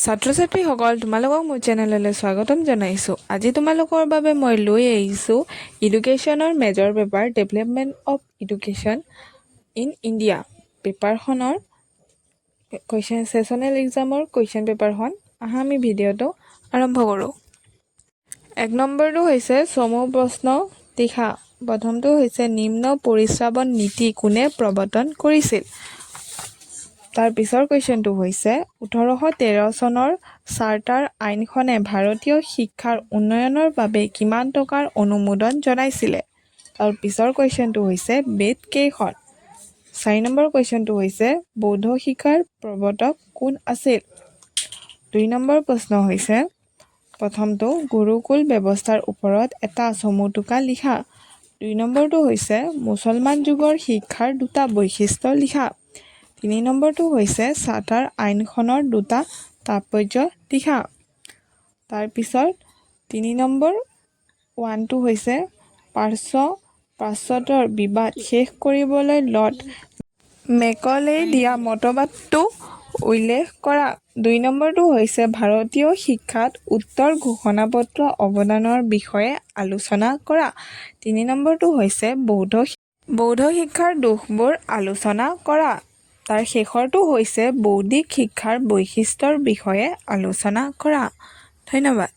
ছাত্ৰ ছাত্ৰীসকল তোমালোকক মোৰ চেনেললৈ স্বাগতম জনাইছোঁ। আজি তোমালোকৰ বাবে মই লৈ আহিছোঁ এডুকেশ্যনৰ major paper development of education in India পেপাৰখনৰ ছেছনেল এক্সামৰ কুৱেশ্যন পেপাৰখন। আহা আমি ভিডিঅ'টো আৰম্ভ কৰোঁ। 1 নম্বৰটো হৈছে চমু প্ৰশ্ন লিখা। প্ৰথমটো হৈছে নিম্ন পৰিশ্ৰাবণ নীতি কোনে প্ৰৱৰ্তন কৰিছিল। তাৰ পিছৰ কুৱেশ্যনটো হৈছে 1813 চনৰ চাৰ্টাৰ আইনখনে ভাৰতীয় শিক্ষাৰ উন্নয়নৰ বাবে কিমান টকাৰ অনুমোদন জনাইছিলে। তাৰ পিছৰ কুৱেশ্যনটো হৈছে বেদ কেইখন। 4 নম্বৰ কুৱেশ্যনটো হৈছে বৌদ্ধ শিক্ষাৰ প্ৰৱৰ্তক কোন আছিল। 2 নম্বৰ প্ৰশ্ন হৈছে প্ৰথমটো গুৰুকুল ব্যৱস্থাৰ ওপৰত এটা চমু টোকা লিখা। 2 নম্বৰটো হৈছে মুছলমান যুগৰ শিক্ষাৰ দুটা বৈশিষ্ট্য লিখা। 3 নম্বৰটো হৈছে চাৰ্টাৰ আইনখনৰ দুটা তাৎপৰ্য লিখা। তাৰপিছত 3 নম্বৰ 1টো হৈছে পাশ্চাত্যৰ বিবাদ শেষ কৰিবলৈ লৰ্ড মেকলেই দিয়া মতবাদটো উল্লেখ কৰা। 2 নম্বৰটো হৈছে ভাৰতীয় শিক্ষাত উত্তৰ ঘোষণাপত্ৰ অৱদানৰ বিষয়ে আলোচনা কৰা। 3 নম্বৰটো হৈছে বৌদ্ধ শিক্ষাৰ দোষবোৰ আলোচনা কৰা। তাৰ শেষৰটো হৈছে বৌদ্ধিক শিক্ষাৰ বৈশিষ্ট্যৰ বিষয়ে আলোচনা কৰা। ধন্যবাদ।